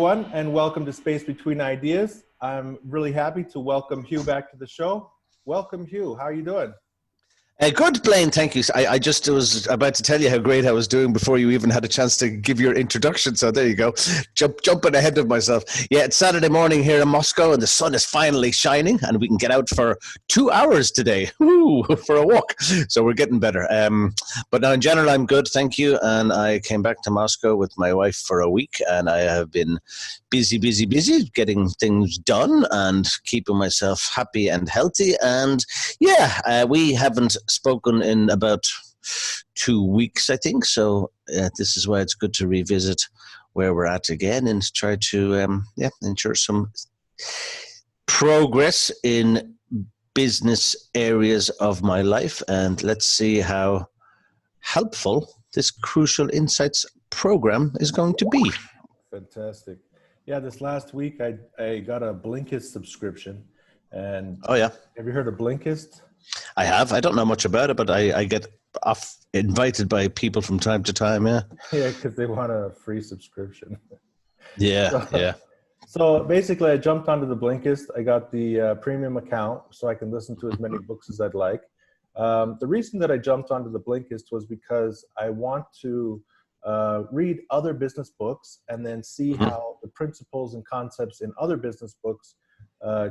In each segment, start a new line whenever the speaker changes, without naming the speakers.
everyone, and welcome to Space Between Ideas. I'm really happy to welcome Hugh back to the show. Welcome, Hugh. How are you doing?
Good, Blaine. Thank you. I just was about to tell you how great I was doing before you even had a chance to give your introduction. So there you go. Jumping ahead of myself. Yeah, it's Saturday morning here in Moscow, and the sun is finally shining, and we can get out for 2 hours today for a walk. So we're getting better. But now in general, I'm good. Thank you. And I came back to Moscow with my wife for a week, and I have been busy, getting things done and keeping myself happy and healthy. And yeah, we haven't spoken in about 2 weeks, I think. So this is why it's good to revisit where we're at again and try to ensure some progress in business areas of my life. And let's see how helpful this Crucial Insights program is going to be.
Fantastic. Yeah, this last week I got a Blinkist subscription. And
oh yeah,
have you heard of Blinkist?
I have. I don't know much about it, but I get invited by people from time to time. Yeah.
Yeah, because they want a free subscription.
Yeah.
So basically, I jumped onto the Blinkist. I got the premium account, so I can listen to as many books as I'd like. The reason that I jumped onto the Blinkist was because I want to read other business books and then see how the principles and concepts in other business books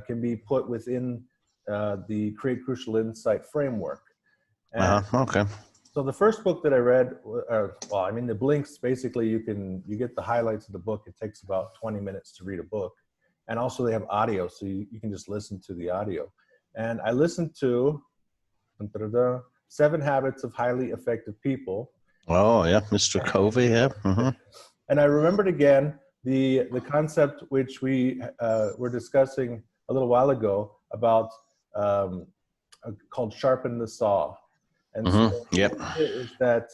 can be put within the Create Crucial Insight framework.
Okay.
So the first book that I read, the Blinks, basically you get the highlights of the book. It takes about 20 minutes to read a book. And also they have audio, so you can just listen to the audio. And I listened to 7 Habits of Highly Effective People.
Oh yeah, Mr. Covey, yeah.
And I remembered again the concept which we were discussing a little while ago about called sharpen the saw. And so is that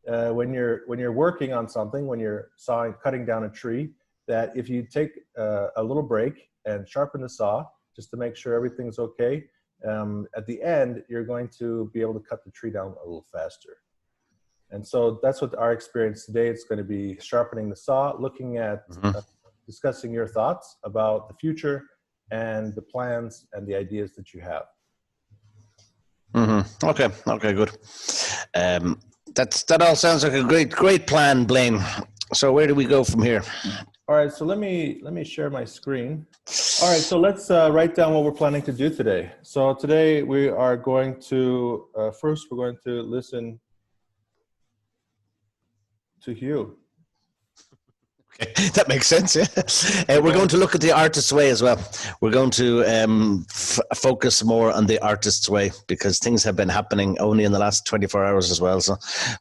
when you're working on something, when you're cutting down a tree, that if you take a little break and sharpen the saw just to make sure everything's okay, at the end you're going to be able to cut the tree down a little faster. And so that's what our experience today. It's going to be sharpening the saw, looking at discussing your thoughts about the future and the plans and the ideas that you have.
Okay, good. That all sounds like a great plan, Blaine. So where do we go from here?
All right, so let me share my screen. All right, so let's write down what we're planning to do today. So today we are going to first we're going to listen to Hugh.
Okay, that makes sense. Yeah, we're going to look at the artist's way as well. We're going to focus more on the artist's way because things have been happening only in the last 24 hours as well. So,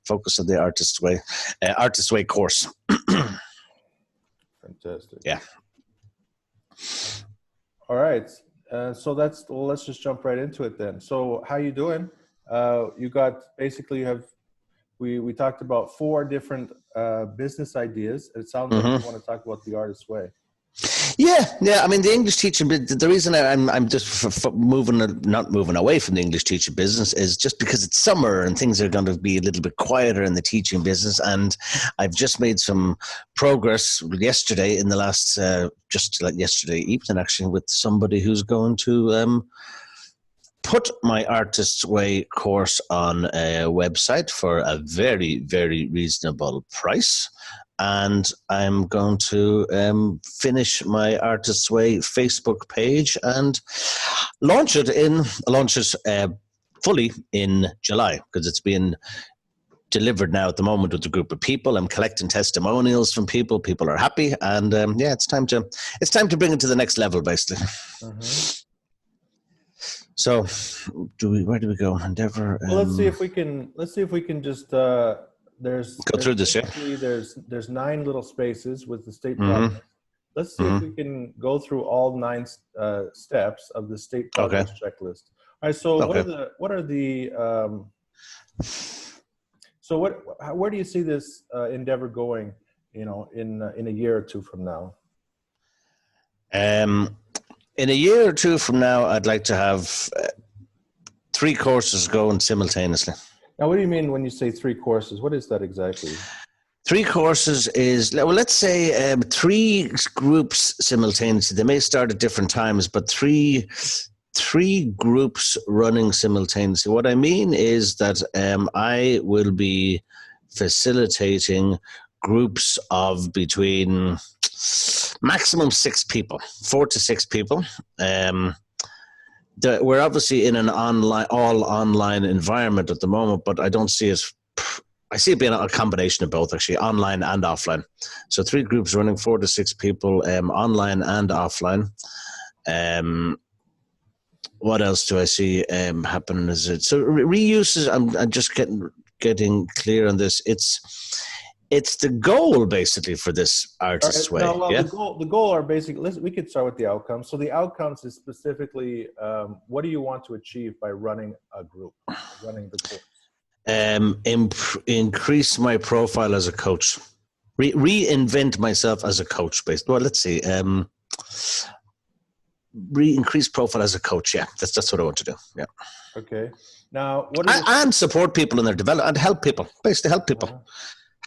focus on the artist's way course.
Fantastic.
Yeah.
All right. So let's just jump right into it then. So, how you doing? We talked about 4 different business ideas. It sounds like you want to talk about the artist's way.
Yeah. I mean, the English teaching, the reason I'm just not moving away from the English teaching business is just because it's summer and things are going to be a little bit quieter in the teaching business. And I've just made some progress yesterday in the last, just like yesterday evening, actually, with somebody who's going to put my Artist's Way course on a website for a very, very reasonable price. And I'm going to finish my Artist's Way Facebook page and launch it fully in July, because it's being delivered now at the moment with a group of people. I'm collecting testimonials from people. People are happy, and it's time to bring it to the next level, basically. So, where do we go? Endeavor.
Well, let's see if we can just go
through this. Yeah.
There's 9 little spaces with the state progress. Let's see if we can go through all 9 steps of the state progress checklist. All right. So where do you see this endeavor going? In a year or 2 from now.
In a year or 2 from now, I'd like to have 3 courses going simultaneously.
Now, what do you mean when you say 3 courses? What is that exactly?
3 courses is, well, let's say 3 groups simultaneously. They may start at different times, but three groups running simultaneously. What I mean is that I will be facilitating groups of between maximum 6 people, 4 to 6 people. We're obviously in an all online environment at the moment, but I don't see it. I see it being a combination of both, actually, online and offline. So 3 groups running, 4 to 6 people, online and offline. What else do I see happening? Is it so reuses? I'm just getting clear on this. It's the goal basically for this artist's way.
No, well,
yeah?
the goal are basically. We could start with the outcomes. So the outcomes is specifically what do you want to achieve by running a group, running the course?
Increase my profile as a coach. Reinvent myself as a coach. Well, let's see. Increase profile as a coach. Yeah, that's what I want to do. Yeah.
Okay. Now,
and support people in their development and help people. Basically, help people.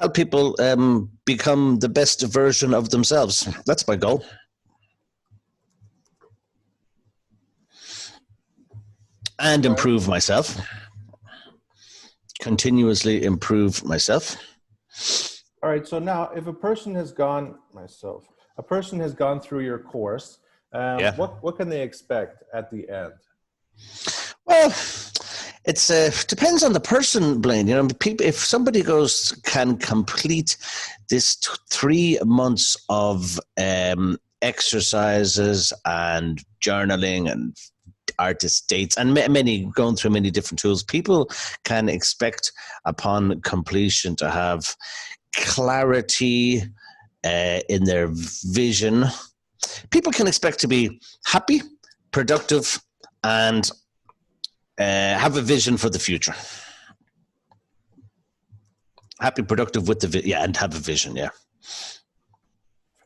Help people become the best version of themselves. That's my goal. And improve myself. Continuously improve myself.
All right. So now, if a person has gone through your course, what can they expect at the end?
Well, it's depends on the person, Blaine. You know, people, if somebody can complete this 3 months of exercises and journaling and artist dates and going through many different tools, people can expect upon completion to have clarity in their vision. People can expect to be happy, productive, and have a vision for the future. Happy, productive with and have a vision. Yeah.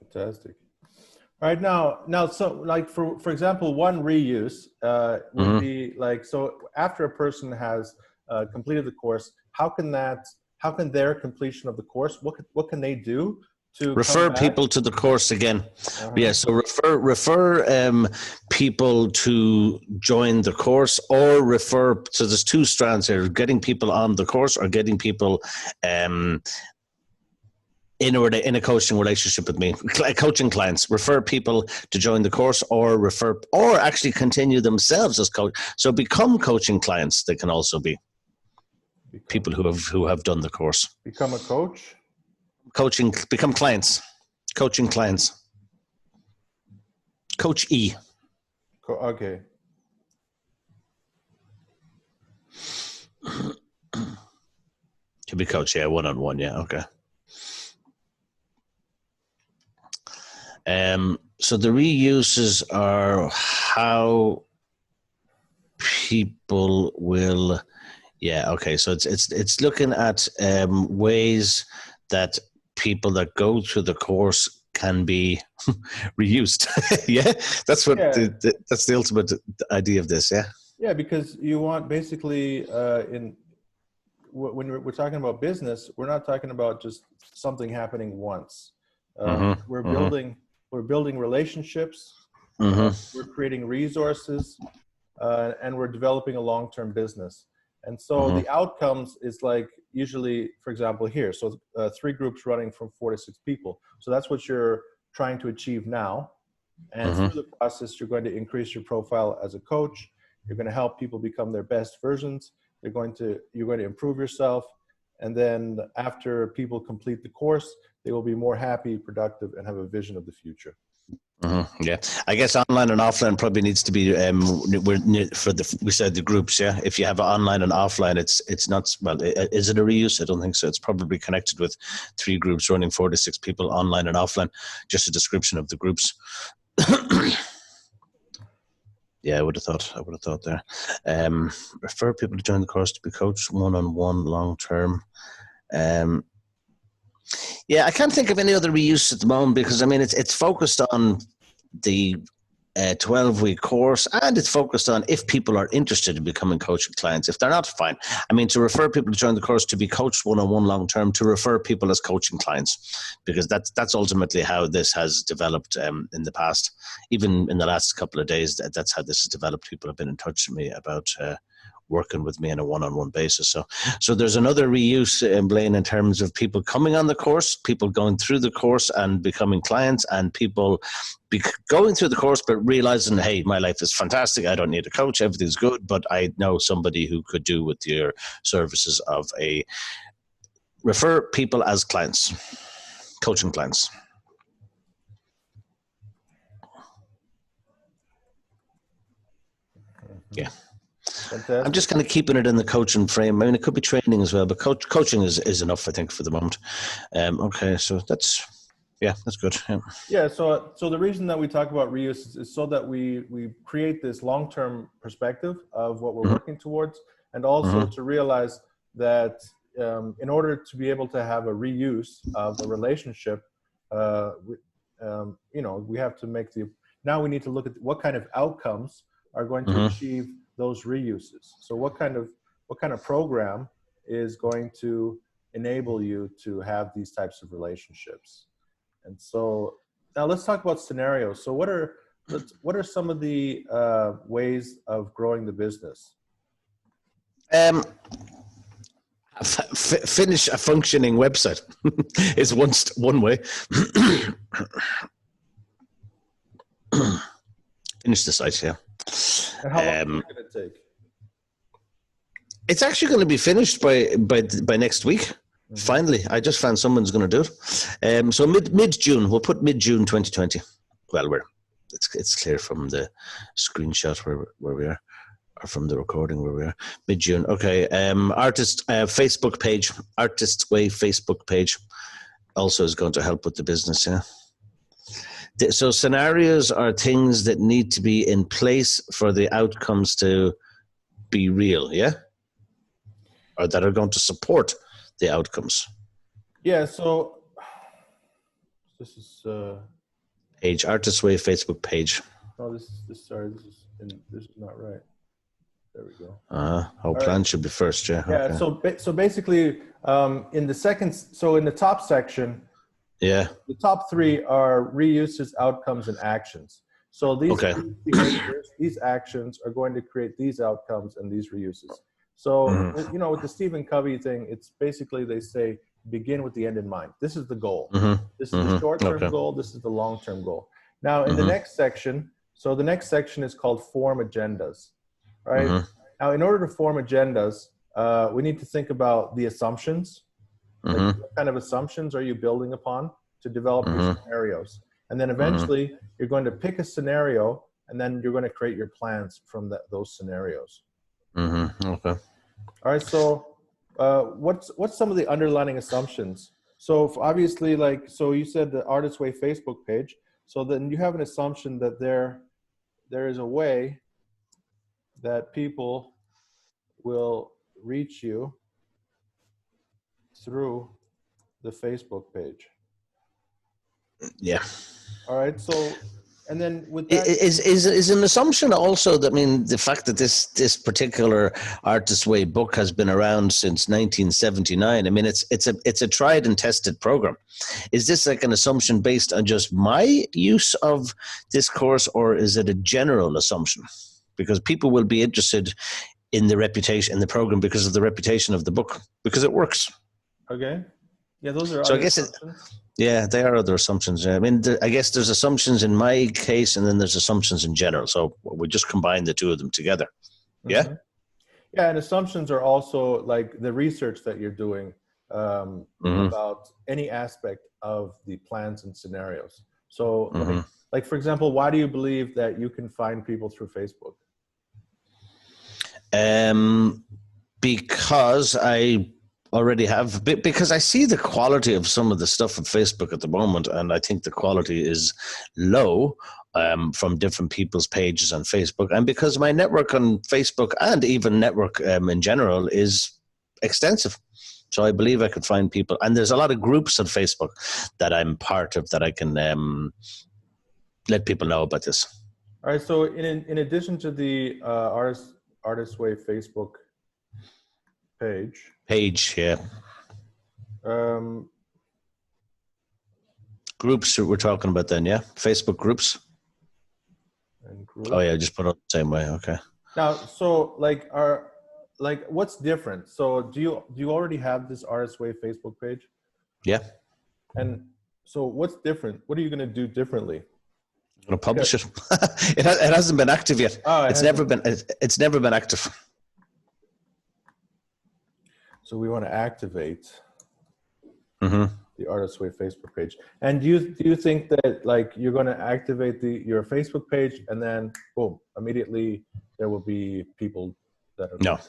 Fantastic. All right, now, so like for example, one reuse would be like, so after a person has completed the course, how can their completion of the course, what can they do to
refer people to the course again? Yeah, so refer people to join the course, or refer. So there's 2 strands here: getting people on the course or getting people in a coaching relationship with me, coaching clients. Refer people to join the course, or actually continue themselves as coach. So become coaching clients. They can also be people who have done the course.
Become a coach.
Become clients. Coaching clients. Coach E.
Okay.
To be coach, yeah, 1-on-1, yeah, okay. So the reuses are how people will, yeah, okay. So it's looking at ways that people that go through the course can be reused. Yeah, that's what that's the ultimate idea of this. Yeah. Yeah,
because you want basically when we're talking about business, we're not talking about just something happening once. We're building relationships. We're creating resources, and we're developing a long-term business. And so the outcomes is like usually, for example, here. So 3 groups running from 4 to 6 people. So that's what you're trying to achieve now. And through the process, you're going to increase your profile as a coach. You're going to help people become their best versions. You're going to improve yourself. And then after people complete the course, they will be more happy, productive, and have a vision of the future.
Yeah, I guess online and offline probably needs to be we said the groups. Yeah, if you have online and offline, it's not, well, is it a reuse? I don't think so. It's probably connected with 3 groups running 4 to 6 people online and offline. Just a description of the groups. Yeah, I would have thought there. Refer people to join the course to be coached 1-on-1 long term. Yeah, I can't think of any other reuse at the moment, because I mean it's focused on the a 12-week course, and it's focused on if people are interested in becoming coaching clients. If they're not, fine. I mean, to refer people to join the course, to be coached one-on-one long-term, to refer people as coaching clients, because that's ultimately how this has developed in the past. Even in the last couple of days, that's how this has developed. People have been in touch with me about working with me on a one-on-one basis. So there's another reuse, Blaine, in terms of people coming on the course, people going through the course and becoming clients, and people going through the course but realizing, hey, my life is fantastic, I don't need a coach, everything's good, but I know somebody who could do with your services of refer people as clients, coaching clients. Yeah. Fantastic. I'm just kind of keeping it in the coaching frame. I mean, it could be training as well, but coaching is enough, I think, for the moment. Okay, so that's good.
Yeah. So the reason that we talk about reuse is so that we create this long-term perspective of what we're working towards, and also to realize that in order to be able to have a reuse of a relationship, we have to make now we need to look at what kind of outcomes are going to achieve those reuses. So what kind of program is going to enable you to have these types of relationships? And so now let's talk about scenarios. So what are some of the ways of growing the business?
Finish a functioning website is one way. Finish the site, yeah.
And how long is it going to take?
It's actually going to be finished by next week. Finally, I just found someone's going to do it. So mid-June, we'll put mid-June 2020. Well, it's clear from the screenshot where we are, or from the recording where we are. Mid-June. Okay. Artist Facebook page, Artist's Way Facebook page, also is going to help with the business. Yeah. So scenarios are things that need to be in place for the outcomes to be real. Yeah. Or that are going to support the outcomes.
Yeah, so this is
page, Artist's Way Facebook page.
Oh, this is not right. There we go.
Our plan should be first, yeah.
Yeah.
Okay.
So basically, in the top section,
yeah,
the top three are reuses, outcomes, and actions. So these behaviors, these actions are going to create these outcomes and these reuses. So, with the Stephen Covey thing, it's basically, they say, begin with the end in mind. This is the goal. This is the short-term goal. This is the long-term goal. Now, in the next section, so the next section is called form agendas, right? Now, in order to form agendas, we need to think about the assumptions. Like, what kind of assumptions are you building upon to develop your scenarios? And then eventually, you're going to pick a scenario, and then you're going to create your plans from those scenarios.
Okay.
All right. So, what's some of the underlying assumptions? So, obviously, so you said the Artist's Way Facebook page. So then you have an assumption that there is a way that people will reach you through the Facebook page.
Yeah.
All right. So, and then with that
is an assumption also that, I mean, the fact that this particular Artist's Way book has been around since 1979. I mean, it's a tried and tested program. Is this like an assumption based on just my use of this course, or is it a general assumption? Because people will be interested in the reputation in the program because of the reputation of the book, because it works.
Okay. Yeah, those are.
So I guess they are other assumptions. I mean, I guess there's assumptions in my case, and then there's assumptions in general. So we just combine the two of them together. Yeah.
Yeah, and assumptions are also like the research that you're doing about any aspect of the plans and scenarios. So, like for example, why do you believe that you can find people through Facebook?
Because I already have, because I see the quality of some of the stuff on Facebook at the moment, and I think the quality is low from different people's pages on Facebook, and because my network on Facebook and even network in general is extensive. So I believe I could find people, and there's a lot of groups on Facebook that I'm part of that I can let people know about this.
All right. So in addition to the Artist Way Facebook page,
Yeah.
Um,
Groups we're talking about then, yeah? Facebook groups.
and group.
Oh yeah, just put it the same way. Okay.
Now, so what's different? So do you already have this Artist Way Facebook page?
Yeah.
And so what's different? What are you going to do differently?
I'm going to publish it. It hasn't been active yet.
Oh,
it's never been active.
So we want to activate
Mm-hmm.
the Artist Way Facebook page. And do you think that like you're going to activate your Facebook page and then boom, immediately there will be people that are
No,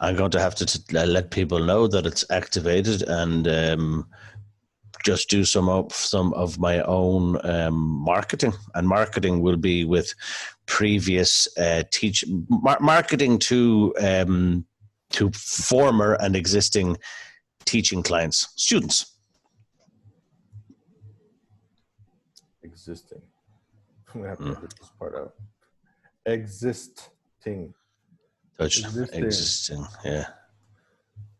I'm going to have to let people know that it's activated and just do some of my own marketing. And marketing will be with previous marketing to former and existing teaching clients, students.
Existing. I'm gonna have to edit this part out. Existing.
Existing, yeah.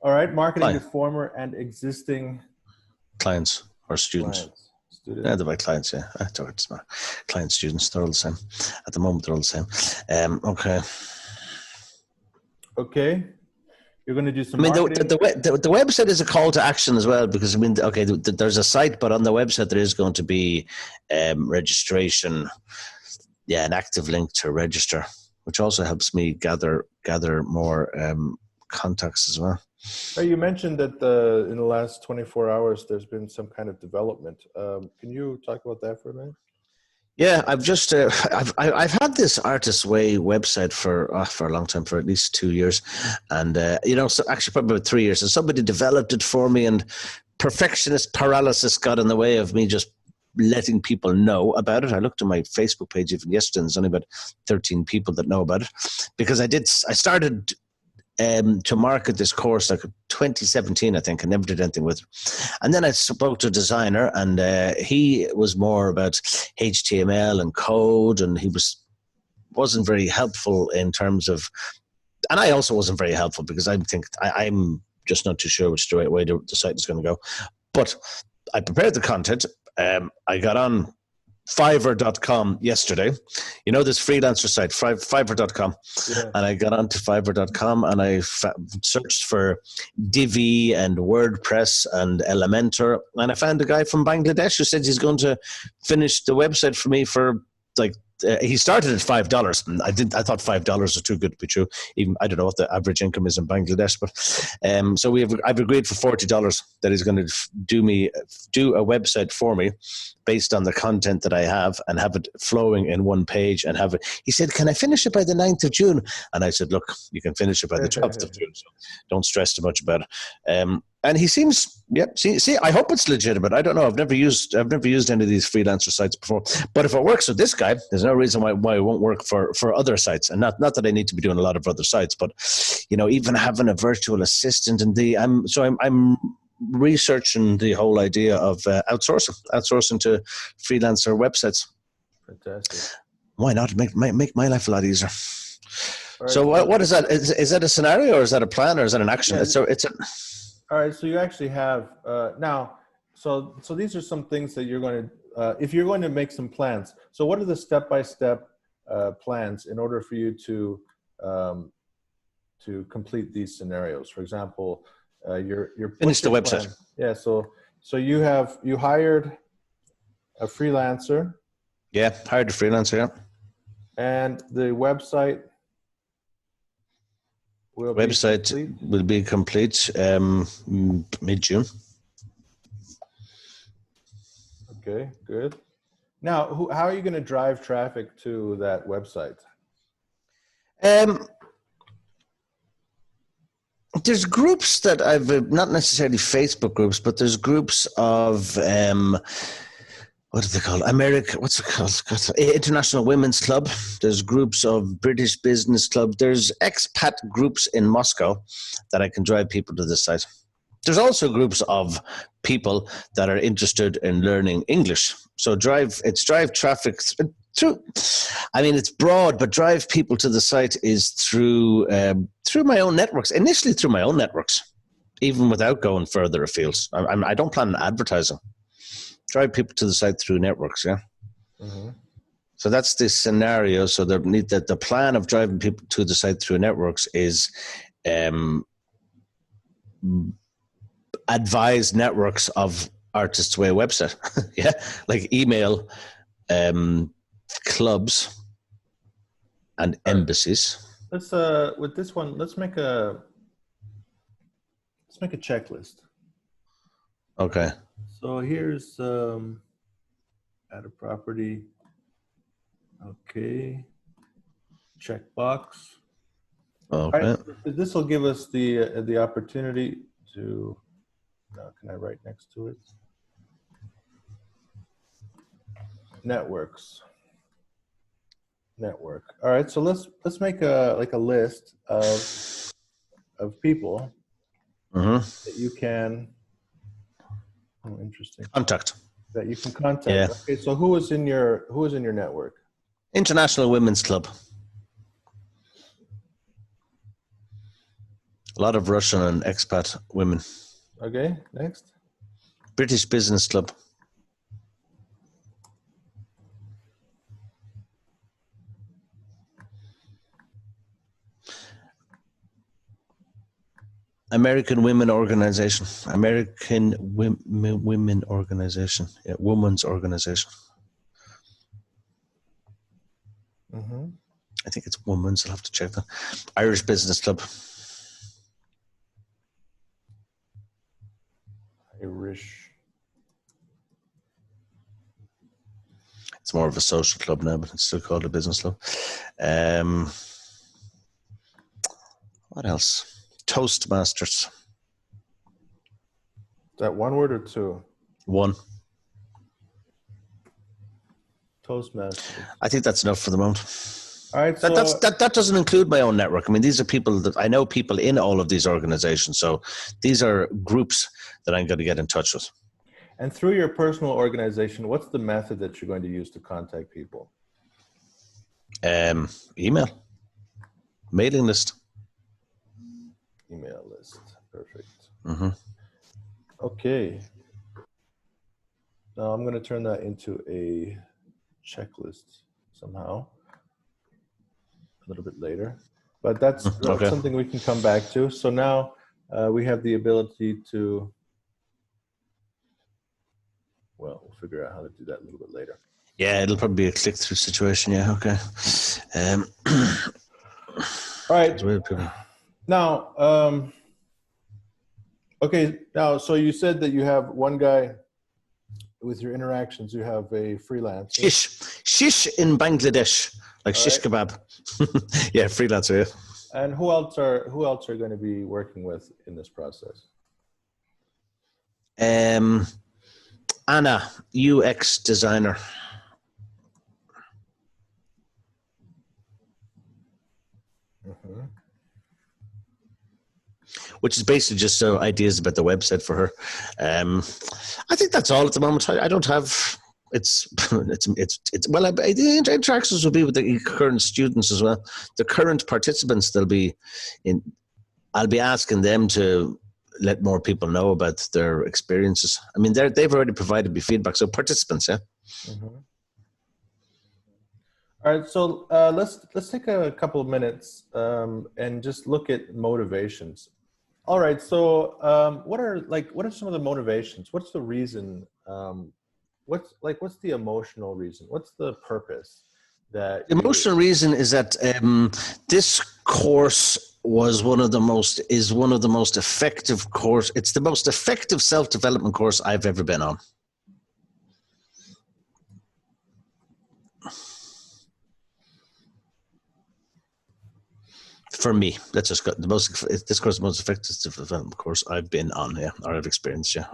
All right, marketing to former and existing
clients or students.
Students.
Yeah, they're my clients, yeah. I talk to my clients, students, they're all the same. At the moment, they're all the same. Okay.
Okay. You're going to do some
marketing. The website is a call to action as well, because I mean, okay, there's a site, but on the website there is going to be registration, an active link to register, which also helps me gather more contacts as well.
You mentioned that in the last 24 hours there's been some kind of development. Can you talk about that for a minute?
Yeah, I've just I've had this Artist Way website for a long time, for at least 2 years, and so actually probably about 3 years. And somebody developed it for me, and perfectionist paralysis got in the way of me just letting people know about it. I looked at my Facebook page even yesterday, and there's only about 13 people that know about it, because I started to market this course like 2017, I think. I never did anything with it. And then I spoke to a designer, and he was more about HTML and code, and he wasn't very helpful in terms of, and I also wasn't very helpful because I'm just not too sure which the right way the site is going to go. But I prepared the content. I got on Fiverr.com yesterday. You know this freelancer site, Fiverr.com. Yeah. And I got onto Fiverr.com and I searched for Divi and WordPress and Elementor, and I found a guy from Bangladesh who said he's going to finish the website for me for like he started at $5, and I thought $5 was too good to be true. Even I don't know what the average income is in Bangladesh, but so I've agreed for $40 that he's going to do a website for me based on the content that I have, and have it flowing in one page, and have it. He said, "Can I finish it by the 9th of June?" And I said, "Look, you can finish it by the 12th of June, so don't stress too much about it." And he seems, see, I hope it's legitimate. I don't know. I've never used any of these freelancer sites before. But if it works with this guy, there's no reason why it won't work for other sites. And not that I need to be doing a lot of other sites, but even having a virtual assistant, and I'm researching the whole idea of outsourcing to freelancer websites.
Fantastic.
Why not make my life a lot easier?
Right.
So what is that? Is that a scenario, or is that a plan, or is that an action?
Yeah. All right, so you actually have now. So these are some things that you're going to, if you're going to make some plans. So what are the step-by-step plans in order for you to complete these scenarios? For example, your
finish the website.
Plan. Yeah. So you hired a freelancer.
Yeah, hired a freelancer. Yeah.
And the website. Will be complete mid-June. Okay, good. Now, how are you going to drive traffic to that website?
There's groups that I've, not necessarily Facebook groups, but there's groups of what do they call it? What's it called? International Women's Club. There's groups of British Business Club. There's expat groups in Moscow that I can drive people to this site. There's also groups of people that are interested in learning English. So drive traffic. Through, I mean, it's broad, but drive people to the site is through my own networks. Initially, through my own networks, even without going further afield. I don't plan on advertising. Drive people to the site through networks. Yeah.
Mm-hmm.
So that's the scenario. So the plan of driving people to the site through networks is advise networks of Artists Way website. Yeah, like email. Clubs and embassies.
Let's with this one, let's make a checklist.
Okay.
So here's add a property. Okay. Checkbox.
Okay.
All right. This will give us the opportunity to. Now, can I write next to it? Network. All right, so let's make a list of people that you can. Oh, interesting.
Contact.
That you can contact.
Yeah.
Okay, so who is in your network?
International Women's Club. A lot of Russian and expat women.
Okay, next.
British Business Club. American Women Organization. American Women Organization. Yeah, Women's Organization.
Mm-hmm.
I think it's women's. I'll have to check that. Irish Business Club.
Irish.
It's more of a social club now, but it's still called a business club. What else? Toastmasters.
Is that one word or two?
One.
Toastmasters.
I think that's enough for the moment.
All right, so
that doesn't include my own network. I mean, these are people that I know, people in all of these organizations. So these are groups that I'm going to get in touch with.
And through your personal organization, what's the method that you're going to use to contact people?
Email, mailing list.
Email list. Perfect.
Mm-hmm.
Okay. Now I'm going to turn that into a checklist somehow a little bit later, but that's
Okay.
something we can come back to. So now we have the ability to, well, we'll figure out how to do that a little bit later.
Yeah, it'll probably be a click-through situation. Yeah, okay.
All right. Now, okay. Now, so you said that you have one guy with your interactions. You have a freelancer.
Shish in Bangladesh, like shish kebab. Yeah, freelancer. Yeah.
And who else are going to be working with in this process?
Anna, UX designer.
Mm-hmm.
Which is basically just ideas about the website for her. I think that's all at the moment. I don't have. It's well. The interactions will be with the current students as well. The current participants, they'll be in. I'll be asking them to let more people know about their experiences. I mean, they've already provided me feedback. So participants, yeah.
Mm-hmm. All right, so let's take a couple of minutes and just look at motivations. All right, so what are some of the motivations? What's the reason? What's the emotional reason? What's the purpose? The
emotional reason is that this course is one of the most effective course. It's the most effective self-development course I've ever been on. For me, that's just this course is the most effective development course I've been on, yeah, or I've experienced, yeah.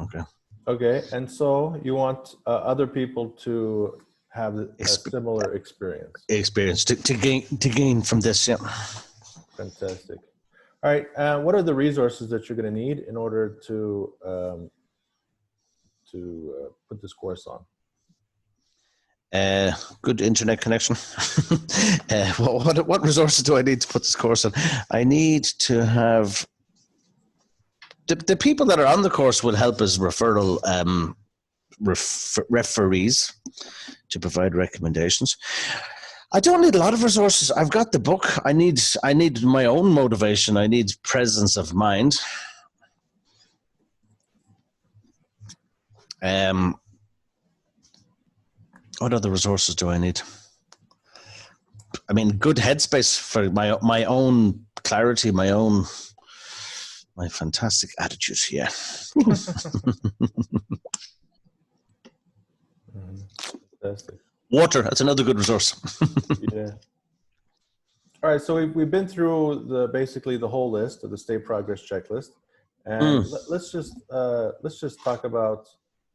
Okay, and so you want other people to have a similar experience.
To gain from this, yeah.
Fantastic. All right, what are the resources that you're going to need in order to put this course on?
Good internet connection. What resources do I need to put this course on? I need to have the people that are on the course will help as referral referees to provide recommendations. I don't need a lot of resources. I've got the book. I need my own motivation. I need presence of mind. What other resources do I need? I mean, good headspace for my own clarity, my fantastic attitude. Yeah.
Fantastic.
Water. That's another good resource.
Yeah. All right. So we've been through basically the whole list of the state progress checklist, and let's just talk about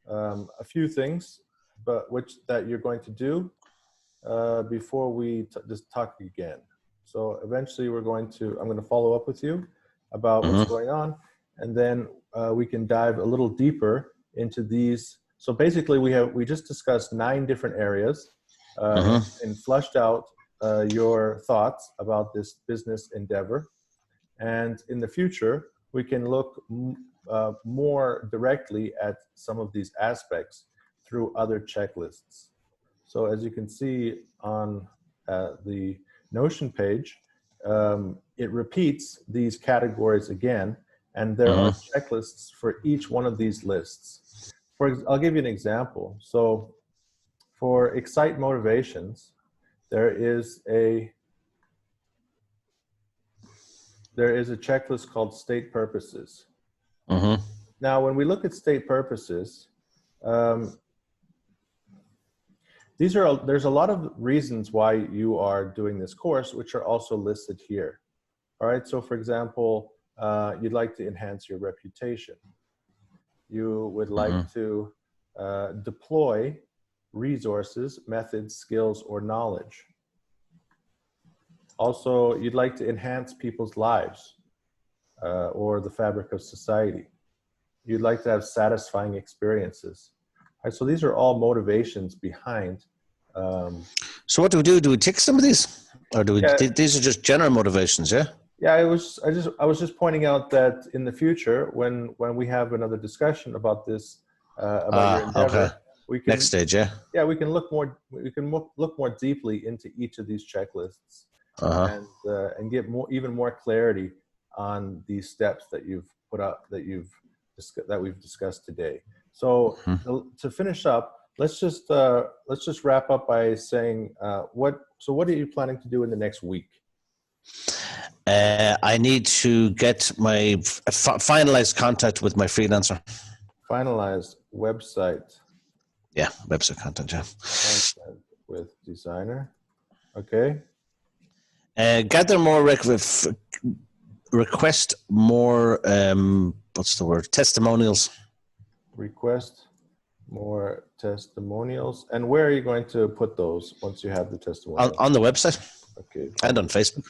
a few things, but that you're going to do before we just talk again. So eventually I'm going to follow up with you about what's going on, and then we can dive a little deeper into these. So basically we just discussed 9 different areas and flushed out your thoughts about this business endeavor. And in the future, we can look more directly at some of these aspects through other checklists. So as you can see on the Notion page, it repeats these categories again, and there are checklists for each one of these lists. I'll give you an example. So for Excite Motivations, there is a checklist called State Purposes. Now, when we look at state purposes, there's a lot of reasons why you are doing this course, which are also listed here. All right. So, for example, you'd like to enhance your reputation. You would like to deploy resources, methods, skills, or knowledge. Also, you'd like to enhance people's lives or the fabric of society. You'd like to have satisfying experiences. Right, so these are all motivations behind.
So what do we do? Do we tick some of these, or do we? Yeah. These are just general motivations, yeah.
Yeah, I was just pointing out that in the future, when we have another discussion about this, about your endeavor, we can,
next stage, yeah.
Yeah, we can look more. We can look more deeply into each of these checklists and get even more clarity on these steps that you've put up that we've discussed today. So to finish up, let's just wrap up by saying what are you planning to do in the next week?
I need to get my finalized contact with my freelancer.
Finalized website.
Yeah, website content. Yeah.
Content with designer. Okay.
Gather more request more. What's the word? Testimonials.
Request more testimonials. And where are you going to put those once you have the testimonials?
On the website.
Okay.
And on Facebook.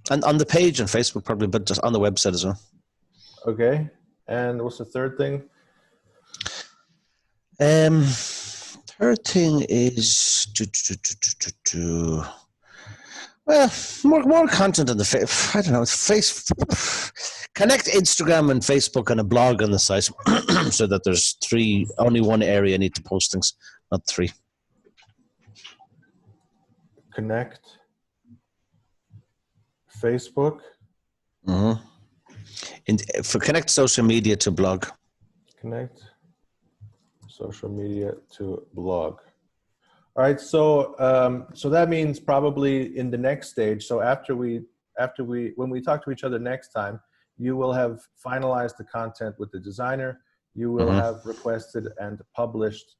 And on the page on Facebook probably, but just on the website as well. Okay.
And what's the third thing?
Third thing is well, more content on the I don't know, connect Instagram and Facebook and a blog on the site so that there's only one area I need to post things, not 3.
Connect Facebook.
For connect social media to blog. Connect
social media to blog. All right, so that means probably in the next stage. So when we talk to each other next time, you will have finalized the content with the designer. You will have requested and published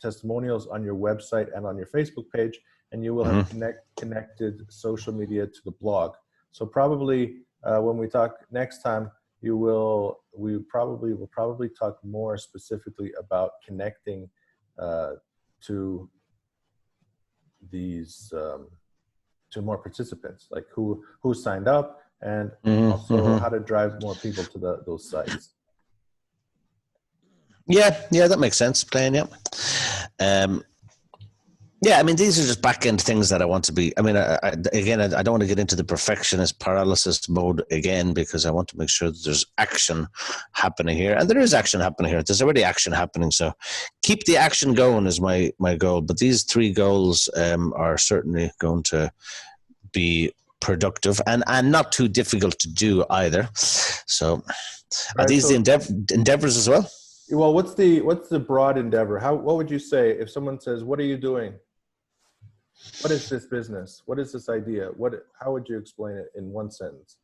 testimonials on your website and on your Facebook page, and you will have connected social media to the blog. So probably when we talk next time, we will probably talk more specifically about connecting to these to more participants, like who signed up, and also how to drive more people to those sites.
Yeah, that makes sense. Playing, yeah. Yeah, I mean, these are just back end things that I want to be. I mean, I don't want to get into the perfectionist paralysis mode again, because I want to make sure that there's action happening here, and there is action happening here. There's already action happening, so keep the action going is my goal. But these 3 goals are certainly going to be productive and not too difficult to do either. So, are these the endeavors as well?
Well, what's the broad endeavor? What would you say if someone says, "What are you doing? What is this business? What is this idea? How would you explain it in one sentence?"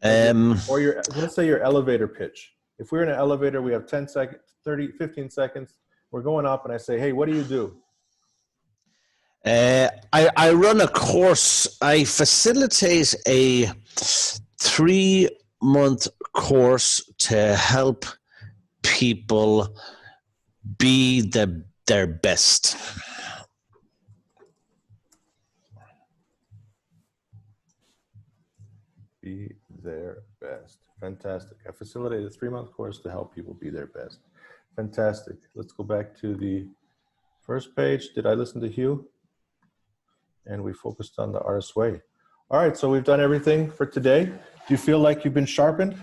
Or let's say your elevator pitch. If we're in an elevator, we have 10 seconds, 30, 15 seconds. We're going up and I say, "Hey, what do you do?"
I run a course. I facilitate a 3-month course to help people be their best.
Be their best. Fantastic. I facilitated a 3-month course to help people be their best. Fantastic. Let's go back to the first page. Did I listen to Hugh? And we focused on the artist's way. All right, so we've done everything for today. Do you feel like you've been sharpened?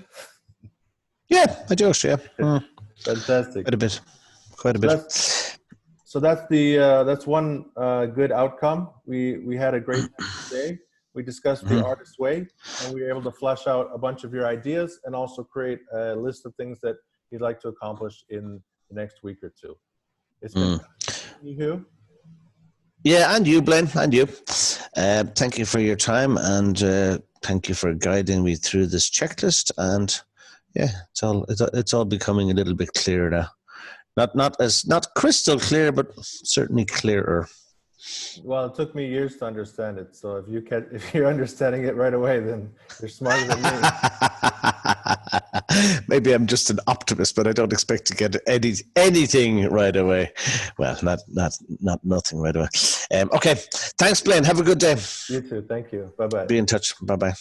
Yeah, I do actually. Yeah.
Fantastic.
Quite a bit.
So that's one good outcome. We had a great day. We discussed the artist's way, and we were able to flesh out a bunch of your ideas and also create a list of things that you'd like to accomplish in the next week or 2. It's been Hugh.
Yeah, and you, Blaine, and you. Thank you for your time, and thank you for guiding me through this checklist. And yeah, it's all becoming a little bit clearer now. Not crystal clear, but certainly clearer.
Well, it took me years to understand it. So if you're understanding it right away, then you're smarter than me.
Maybe I'm just an optimist, but I don't expect to get anything right away. Well, not nothing right away. Okay, thanks, Blaine. Have a good day.
You too. Thank you. Bye-bye.
Be in touch. Bye-bye.